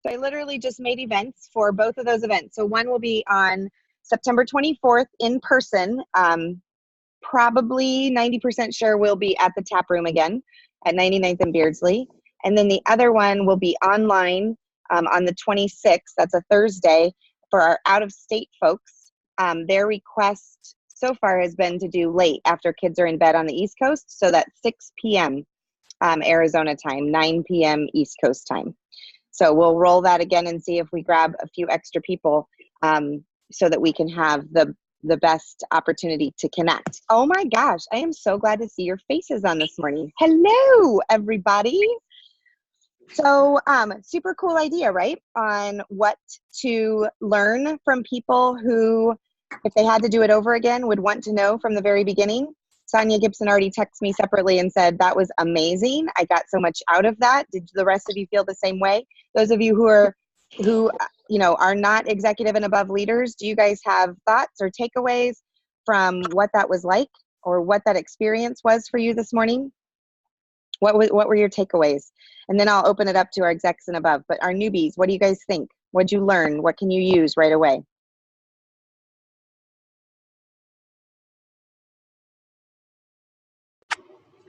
So I literally just made events for both of those events. So one will be on September 24th in person. Probably 90% sure we'll be at the tap room again at 99th and Beardsley. And then the other one will be online on the 26th. That's a Thursday for our out-of-state folks. Their request so far has been to do late after kids are in bed on the East Coast. So that's 6 p.m. Arizona time, 9 p.m. East Coast time. So we'll roll that again and see if we grab a few extra people so that we can have the best opportunity to connect. Oh my gosh, I am so glad to see your faces on this morning. Hello, everybody. So super cool idea, right? On what to learn from people who, if they had to do it over again, would want to know from the very beginning. Sonia Gibson already texted me separately and said, that was amazing. I got so much out of that. Did the rest of you feel the same way? Those of you who are not executive and above leaders, do you guys have thoughts or takeaways from what that was like or what that experience was for you this morning? What were your takeaways? And then I'll open it up to our execs and above. But our newbies, what do you guys think? What'd you learn? What can you use right away?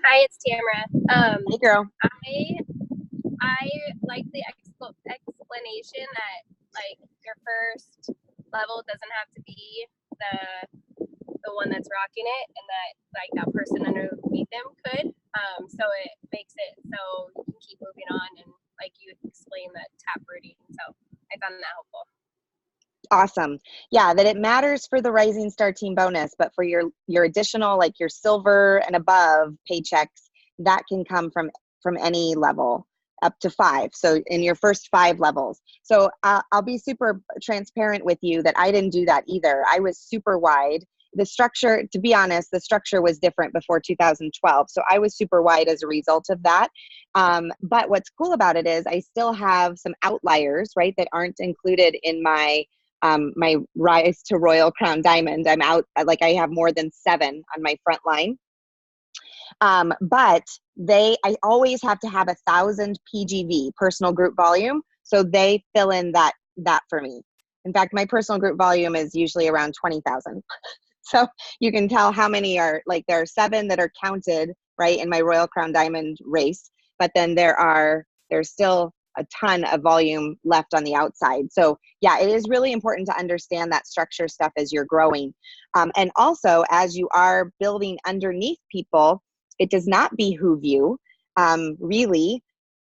Hi, it's Tamara. Hey, girl. I like the explanation that like your first level doesn't have to be the one that's rocking it, and that like that person underneath them could. So it makes it so you can keep moving on, and like you explain that tap rooting. So I found that helpful. Awesome. Yeah, that it matters for the Rising Star Team bonus, but for your additional, like your silver and above paychecks, that can come from any level up to 5. So in your first 5 levels. So I'll be super transparent with you that I didn't do that either. I was super wide. The structure, to be honest, the structure was different before 2012. So I was super wide as a result of that. But what's cool about it is I still have some outliers, right, that aren't included in my rise to Royal Crown Diamond. I'm out, like I have more than 7 on my front line. But I always have to have 1,000 PGV, personal group volume. So they fill in that for me. In fact, my personal group volume is usually around 20,000. So you can tell how many are, like there are 7 that are counted, right, in my Royal Crown Diamond race. But then there's still a ton of volume left on the outside. So yeah, it is really important to understand that structure stuff as you're growing. And also as you are building underneath people, it does not behoove you really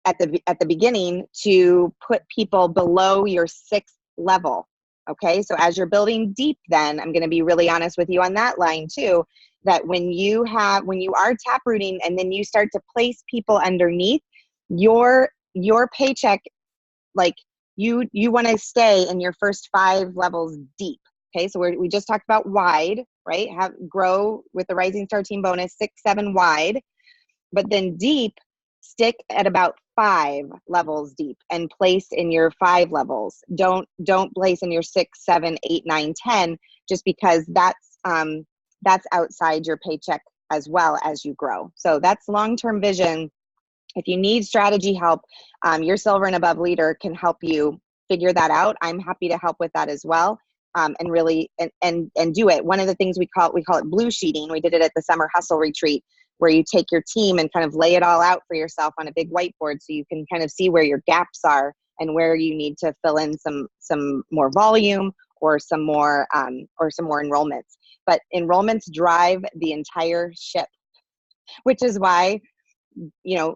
at the beginning to put people below your 6th level. Okay, so as you're building deep, then I'm going to be really honest with you on that line too, that when you are tap rooting and then you start to place people underneath, your paycheck, like you want to stay in your first 5 levels deep. Okay, so we just talked about wide, right? Grow with the Rising Star Team bonus 6, 7 wide, but then deep, stick at about 5 levels deep and place in your 5 levels. Don't place in your 6, 7, 8, 9, 10, just because that's outside your paycheck as well as you grow. So that's long-term vision. If you need strategy help, your silver and above leader can help you figure that out. I'm happy to help with that as well. And really, and do it. One of the things we call it blue sheeting. We did it at the Summer Hustle Retreat, where you take your team and kind of lay it all out for yourself on a big whiteboard so you can kind of see where your gaps are and where you need to fill in some more volume or some more enrollments. But enrollments drive the entire ship, which is why,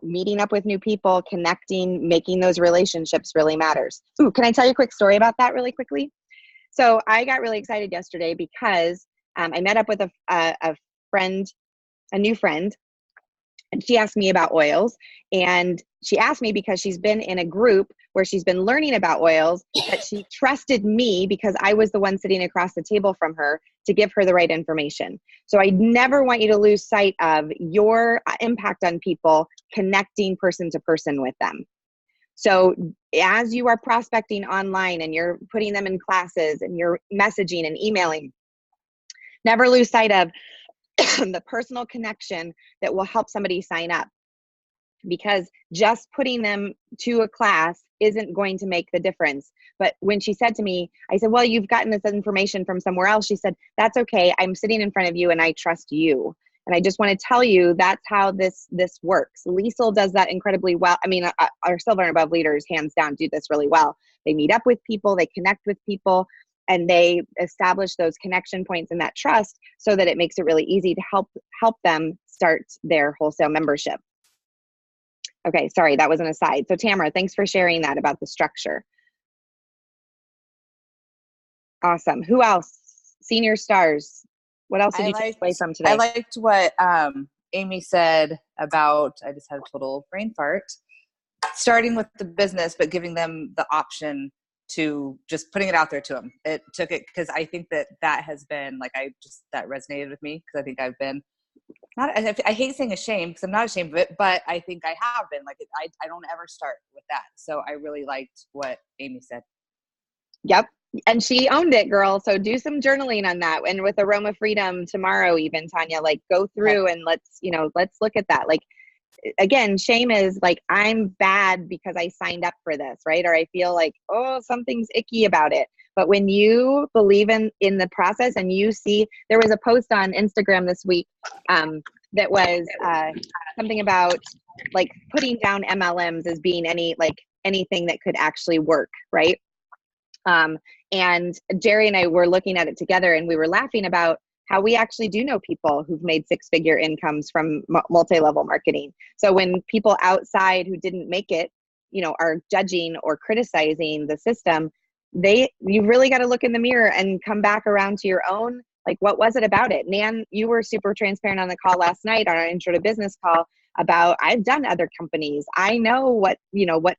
meeting up with new people, connecting, making those relationships really matters. Ooh, can I tell you a quick story about that really quickly? So I got really excited yesterday because I met up with a friend, a new friend, and she asked me about oils. And she asked me because she's been in a group where she's been learning about oils, but she trusted me because I was the one sitting across the table from her to give her the right information. So I never want you to lose sight of your impact on people, connecting person to person with them. So as you are prospecting online and you're putting them in classes and you're messaging and emailing, never lose sight of the personal connection that will help somebody sign up. because just putting them to a class isn't going to make the difference. But when she said to me, I said, well, you've gotten this information from somewhere else. She said, that's okay. I'm sitting in front of you and I trust you. And I just want to tell you that's how this works. Liesl does that incredibly well. I mean, our silver and above leaders, hands down, do this really well. They meet up with people, they connect with people, and they establish those connection points and that trust so that it makes it really easy to help them start their wholesale membership. Okay, sorry, that was an aside. So Tamara, thanks for sharing that about the structure. Awesome. Who else? Senior stars. What else did you take away from today? I liked what Amy said about, I just had a total brain fart, starting with the business, but giving them the option to just putting it out there to them. It took it, because I think that has been like, that resonated with me, because I think I've been I hate saying ashamed, because I'm not ashamed of it, but I think I have been like, I don't ever start with that. So I really liked what Amy said. Yep. And she owned it, girl. So do some journaling on that. And with Aroma Freedom tomorrow, even Tanya, like go through and let's look at that. Like, again, shame is like, I'm bad because I signed up for this, right? Or I feel like, oh, something's icky about it. But when you believe in the process and you see, there was a post on Instagram this week that was something about like putting down MLMs as being anything that could actually work, right? And Jerry and I were looking at it together, and we were laughing about how we actually do know people who've made six-figure incomes from multi-level marketing. So when people outside who didn't make it, are judging or criticizing the system, you really got to look in the mirror and come back around to your own, like, what was it about it? Nan, you were super transparent on the call last night, on our intro to business call, about I've done other companies. I know what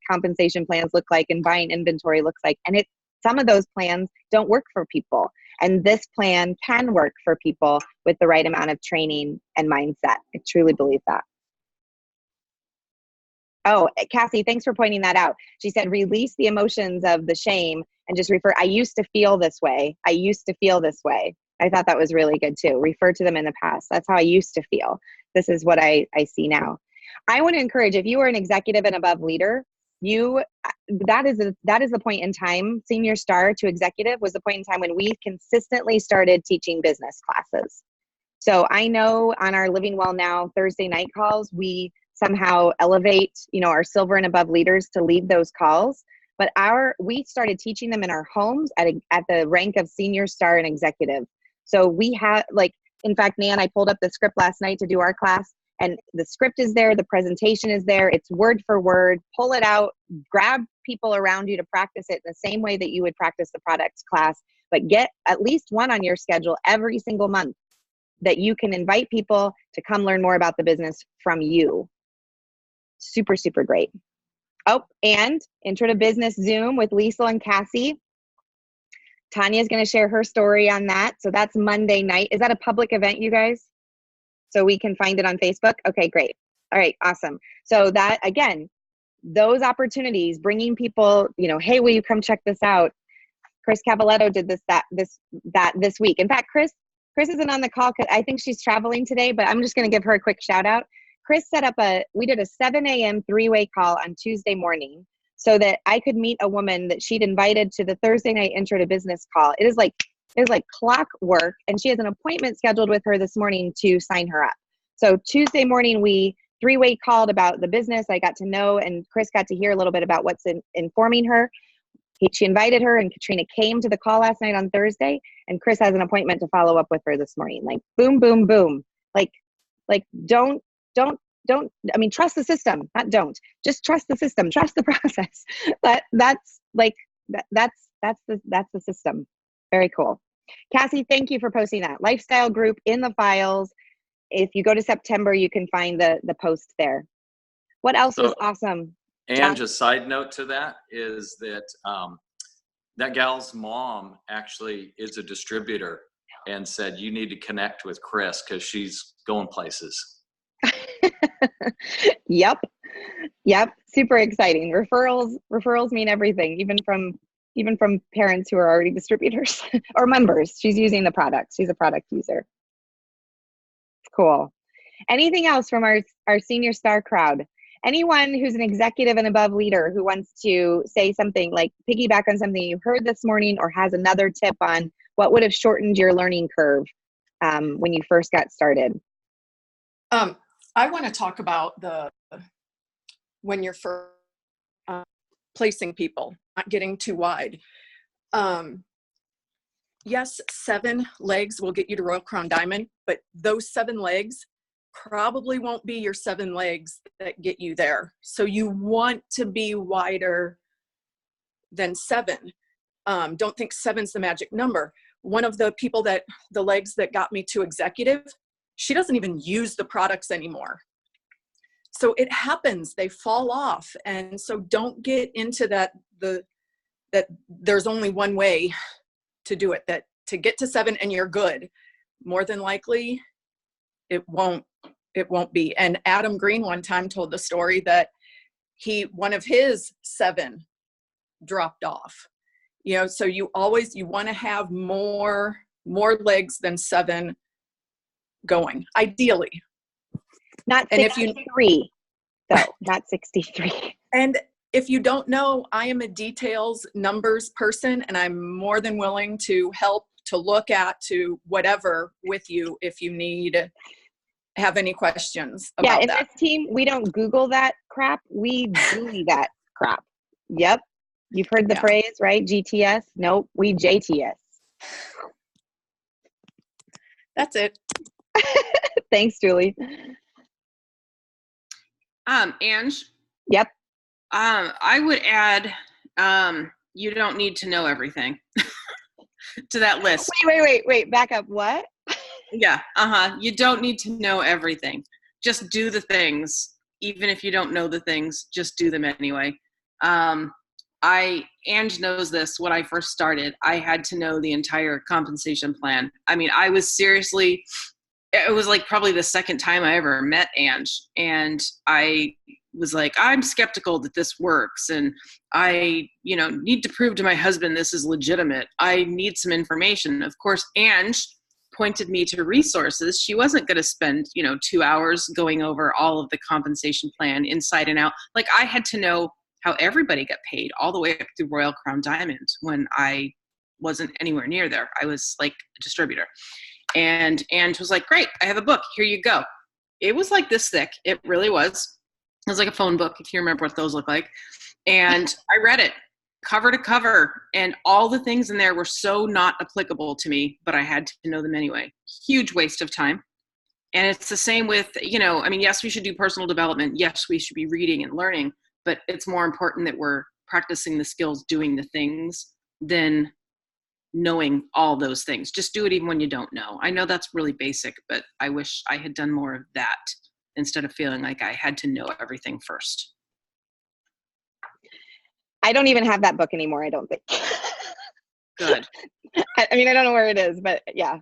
compensation plans look like and buying inventory looks like. And some of those plans don't work for people. And this plan can work for people with the right amount of training and mindset. I truly believe that. Oh, Cassie, thanks for pointing that out. She said, release the emotions of the shame and just refer, I used to feel this way. I used to feel this way. I thought that was really good too. Refer to them in the past. That's how I used to feel. This is what I see now. I want to encourage, if you are an executive and above leader, that is the point in time. Senior Star to executive was the point in time when we consistently started teaching business classes. So I know on our Living Well Now Thursday night calls, we somehow elevate, our silver and above leaders to lead those calls. But we started teaching them in our homes at the rank of Senior Star and executive. So we have, in fact, Nan, I pulled up the script last night to do our class, and the script is there, the presentation is there, it's word for word. Pull it out, grab people around you to practice it in the same way that you would practice the products class, but get at least one on your schedule every single month that you can invite people to come learn more about the business from you. Super, super great. Oh, and Intro to Business Zoom with Liesl and Cassie. Tanya's going to share her story on that. So that's Monday night. Is that a public event, you guys? So we can find it on Facebook? Okay, great. All right, awesome. So that, again, those opportunities, bringing people, hey, will you come check this out? Chris Cavaletto did this week. In fact, Chris isn't on the call because I think she's traveling today, but I'm just going to give her a quick shout out. Chris set up we did a 7 a.m. three-way call on Tuesday morning so that I could meet a woman that she'd invited to the Thursday night Intro to Business call. It was like clockwork, and she has an appointment scheduled with her this morning to sign her up. So Tuesday morning, we three-way called about the business. I got to know, and Chris got to hear a little bit about what's informing her. She invited her, and Katrina came to the call last night on Thursday, and Chris has an appointment to follow up with her this morning. Like, boom, boom, boom. Like don't, I mean, trust the system, not don't. Just trust the system, trust the process. That's the system. Very cool. Cassie, thank you for posting that. Lifestyle group in the files. If you go to September, you can find the post there. What else was awesome? And just side note to that is that that gal's mom actually is a distributor and said, you need to connect with Chris because she's going places. Yep. Super exciting. Referrals mean everything, even from parents who are already distributors or members. She's using the product. She's a product user. Cool. Anything else from our Senior Star crowd? anyone who's an executive and above leader who wants to say something, like piggyback on something you heard this morning, or has another tip on what would have shortened your learning curve when you first got started. I want to talk about when you're first placing people, not getting too wide. Yes, 7 legs will get you to Royal Crown Diamond, but those 7 legs probably won't be your 7 legs that get you there. So you want to be wider than 7. Don't think 7's the magic number. One of the people the legs that got me to executive, she doesn't even use the products anymore. So it happens, they fall off. And so don't get into that there's only one way to do it, that to get to 7 and you're good. More than likely, it won't be. And Adam Green one time told the story that one of his 7 dropped off. So you want to have more legs than 7 going, ideally. Not 63, though, not 63. And if you don't know, I am a details, numbers person, and I'm more than willing to help, to look at, to whatever with you if you have any questions about that. Yeah, in this team, we don't Google that crap. We Google that crap. Yep. You've heard the phrase, right? GTS? Nope, we JTS. That's it. Thanks, Julie. Ange? Yep. I would add, you don't need to know everything to that list. Wait, back up. What? Yeah. You don't need to know everything. Just do the things. Even if you don't know the things, just do them anyway. Ange knows this. When I first started, I had to know the entire compensation plan. I mean, it was like probably the second time I ever met Ange. And I was like, I'm skeptical that this works. And I, need to prove to my husband this is legitimate. I need some information. Of course, Ange pointed me to resources. She wasn't going to spend, 2 hours going over all of the compensation plan inside and out. Like, I had to know how everybody got paid all the way up to Royal Crown Diamond when I wasn't anywhere near there. I was like a distributor. And Ange was like, great, I have a book. Here you go. It was like this thick. It really was. It was like a phone book, if you remember what those look like. And I read it cover to cover. And all the things in there were so not applicable to me, but I had to know them anyway. Huge waste of time. And it's the same with, yes, we should do personal development. Yes, we should be reading and learning. But it's more important that we're practicing the skills, doing the things, than knowing all those things. Just do it even when you don't know. I know that's really basic, but I wish I had done more of that instead of feeling like I had to know everything first. I don't even have that book anymore, I don't think. Good. I don't know where it is, but yeah.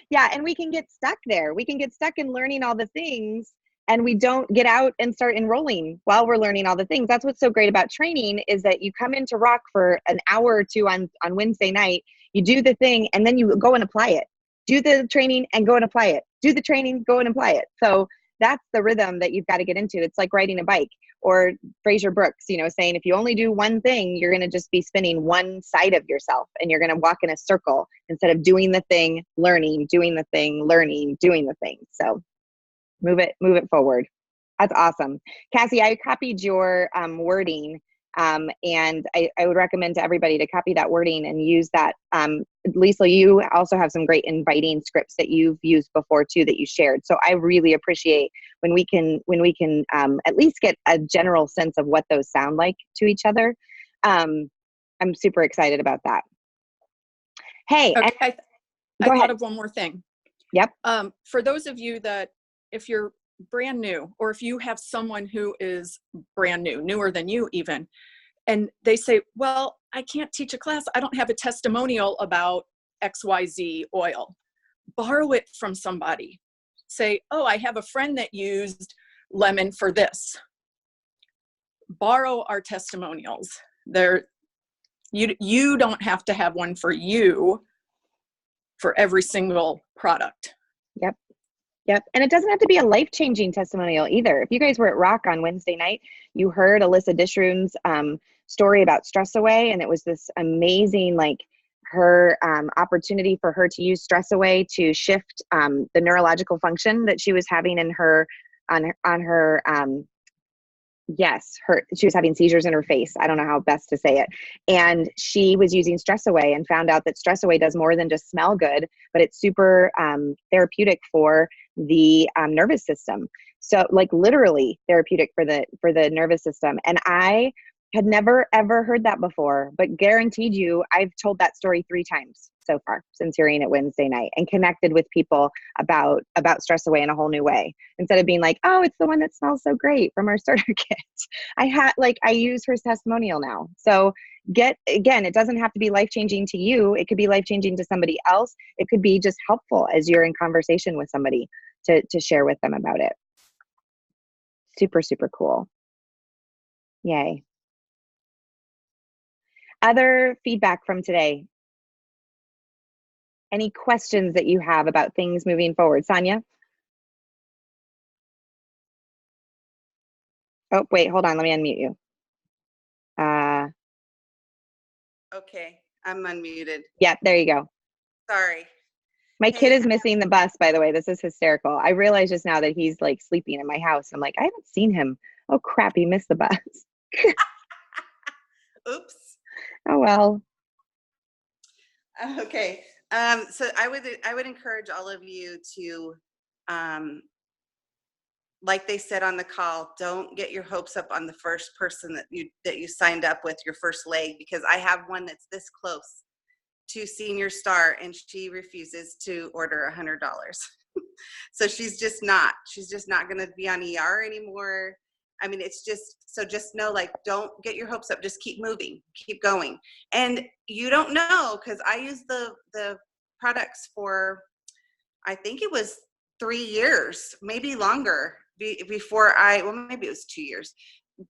Yeah, and we can get stuck there. We can get stuck in learning all the things, and we don't get out and start enrolling while we're learning all the things. That's what's so great about training, is that you come into Rock for an hour or two on Wednesday night, you do the thing, and then you go and apply it. Do the training and go and apply it. Do the training, go and apply it. So that's the rhythm that you've got to get into. It's like riding a bike, or Fraser Brooks, saying if you only do one thing, you're going to just be spinning one side of yourself, and you're going to walk in a circle instead of doing the thing, learning, doing the thing, learning, doing the thing. So move it forward. That's awesome. Cassie, I copied your wording, and I would recommend to everybody to copy that wording and use that. Lisa, you also have some great inviting scripts that you've used before too, that you shared. So I really appreciate when we can at least get a general sense of what those sound like to each other. I'm super excited about that. Hey, okay, I thought of one more thing. Yep. For those of you that, if you're brand new, or if you have someone who is brand new, newer than you even, and they say, well, I can't teach a class, I don't have a testimonial about XYZ oil. Borrow it from somebody. Say, oh, I have a friend that used lemon for this. Borrow our testimonials. You don't have to have one for you for every single product. Yep. Yep. And it doesn't have to be a life-changing testimonial either. If you guys were at Rock on Wednesday night, you heard Alyssa Dishroon's story about Stress Away. And it was this amazing, like, her opportunity for her to use Stress Away to shift the neurological function that she was having in her, she was having seizures in her face. I don't know how best to say it. And she was using Stress Away and found out that Stress Away does more than just smell good, but it's super therapeutic for the nervous system. So like literally therapeutic for the nervous system. And I had never, ever heard that before, but guaranteed you, I've told that story 3 times so far since hearing it Wednesday night, and connected with people about Stress Away in a whole new way. Instead of being like, oh, it's the one that smells so great from our starter kit. I use her testimonial now. So again, it doesn't have to be life-changing to you. It could be life-changing to somebody else. It could be just helpful as you're in conversation with somebody to share with them about it. Super, super cool. Yay. Other feedback from today? Any questions that you have about things moving forward? Sonia? Oh, wait, hold on. Let me unmute you. Okay, I'm unmuted. Yeah, there you go. Sorry. My kid Hey, is missing the bus, by the way. This is hysterical. I realized just now that he's like sleeping in my house. I'm like, I haven't seen him. Oh, crap, he missed the bus. Oops. Oh, well. Okay. So I would encourage all of you to, like they said on the call, don't get your hopes up on the first person that you signed up with, your first leg, because I have one that's this close to Senior Star and she refuses to order $100. So she's just not going to be on ER anymore. I mean, it's just know, like, don't get your hopes up. Just keep moving, keep going. And you don't know, because I used the products for, I think it was 3 years, maybe longer before maybe it was 2 years.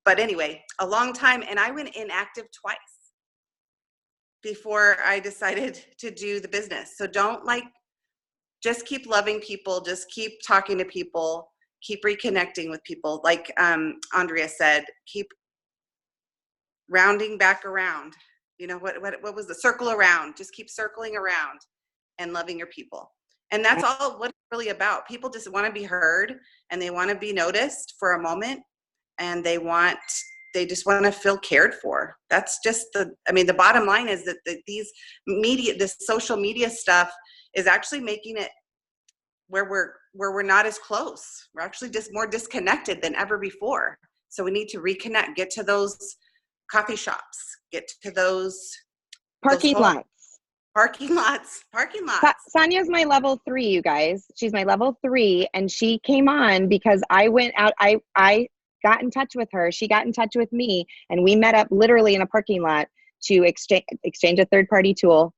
But anyway, a long time. And I went inactive twice before I decided to do the business. So just keep loving people, just keep talking to people, keep reconnecting with people. Like Andrea said, keep rounding back around. You know, what was the circle around? Just keep circling around and loving your people. And that's all what it's really about. People just want to be heard, and they want to be noticed for a moment, and they just want to feel cared for. That's just the bottom line is that this social media stuff is actually making it where we're not as close. We're actually just more disconnected than ever before. So we need to reconnect, get to those coffee shops, get to those Parking lots. Sonia's my level 3, you guys. She's my level 3, and she came on because I went out. I got in touch with her. She got in touch with me, and we met up literally in a parking lot to exchange a third-party tool.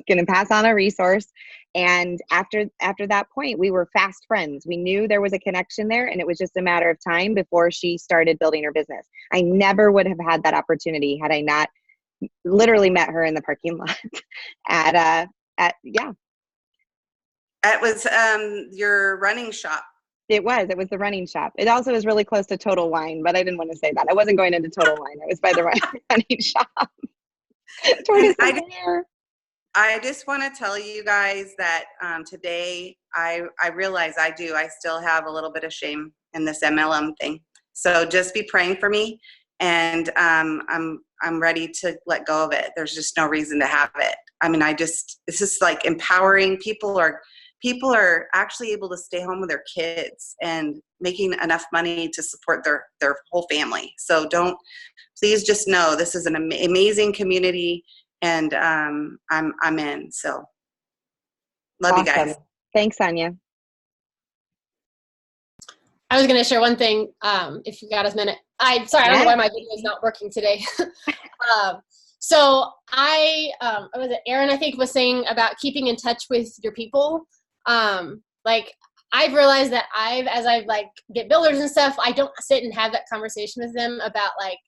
Going to pass on a resource. And after that point, we were fast friends. We knew there was a connection there, and it was just a matter of time before she started building her business. I never would have had that opportunity had I not literally met her in the parking lot It was your running shop. It was the running shop. It also was really close to Total Wine, but I didn't want to say that. I wasn't going into Total Wine. I was by the running shop. I just want to tell you guys that today I realize I still have a little bit of shame in this MLM thing. So just be praying for me, and I'm ready to let go of it. There's just no reason to have it. I mean, this is like empowering. People are actually able to stay home with their kids and making enough money to support their whole family. So please just know this is an amazing community. And I'm in. So love you guys. Thanks, Sonia. I was going to share one thing. If you got a minute, I don't know why my video is not working today. So was it Aaron, I think, was saying about keeping in touch with your people. Like I've realized that as I like get builders and stuff, I don't sit and have that conversation with them about like,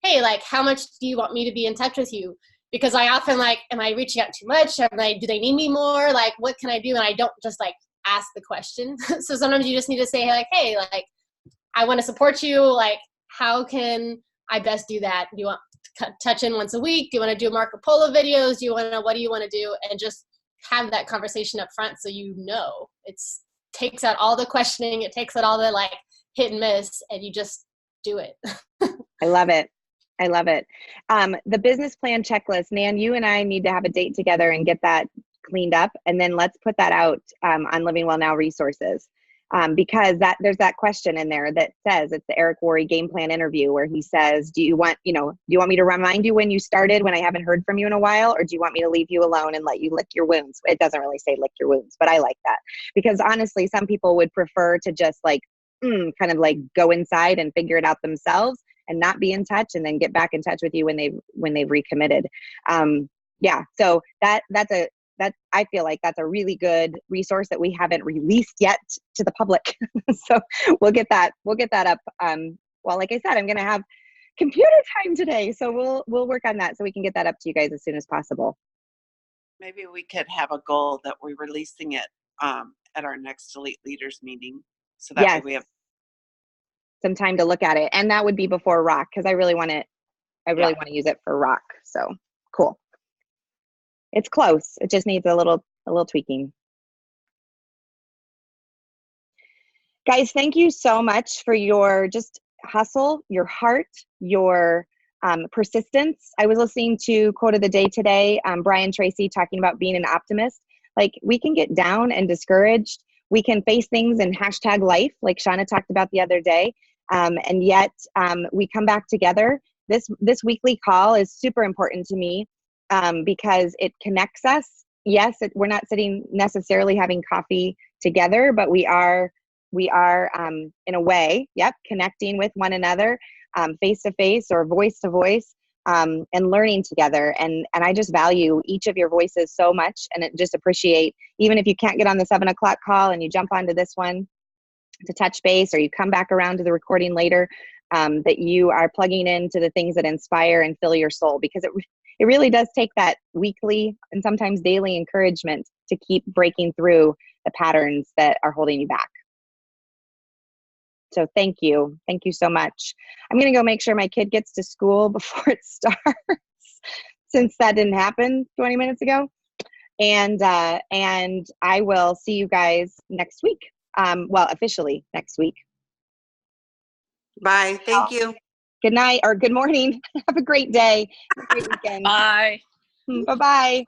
hey, like how much do you want me to be in touch with you? Because I often like, am I reaching out too much? Do they need me more? Like, what can I do? And I don't just like ask the question. So sometimes you just need to say like, hey, like, I want to support you. Like, how can I best do that? Do you want to touch in once a week? Do you want to do Marco Polo videos? What do you want to do? And just have that conversation up front so you know. It's takes out all the questioning. It takes out all the like hit and miss, and you just do it. I love it. I love it. The business plan checklist, Nan, you and I need to have a date together and get that cleaned up. And then let's put that out on Living Well Now resources. Because there's that question in there that says, it's the Eric Worre game plan interview where he says, do you want me to remind you when you started, when I haven't heard from you in a while, or do you want me to leave you alone and let you lick your wounds? It doesn't really say lick your wounds, but I like that, because honestly, some people would prefer to just like, kind of like go inside and figure it out themselves and not be in touch, and then get back in touch with you when they've recommitted. Yeah. So that I feel like that's a really good resource that we haven't released yet to the public. So we'll get that up. Well, like I said, I'm going to have computer time today, so we'll work on that so we can get that up to you guys as soon as possible. Maybe we could have a goal that we're releasing it at our next Elite Leaders meeting, so that way we have some time to look at it, and that would be before Rock, because I really want to use it for Rock. So cool. It's close. It just needs a little tweaking. Guys, thank you so much for your just hustle, your heart, your persistence. I was listening to Quote of the Day today, Brian Tracy talking about being an optimist. Like, we can get down and discouraged. We can face things in #life, like Shauna talked about the other day. And yet we come back together. This weekly call is super important to me. Because it connects us. Yes, we're not sitting necessarily having coffee together, but we are in a way, connecting with one another, face to face or voice to voice, and learning together. And I just value each of your voices so much, and just appreciate, even if you can't get on the 7 o'clock call and you jump onto this one to touch base, or you come back around to the recording later, that you are plugging into the things that inspire and fill your soul, because it really does take that weekly and sometimes daily encouragement to keep breaking through the patterns that are holding you back. So thank you. Thank you so much. I'm going to go make sure my kid gets to school before it starts, since that didn't happen 20 minutes ago. And I will see you guys next week. Well, officially next week. Bye. Thank you. Good night or good morning. Have a great day. Have a great weekend. Bye. Bye-bye.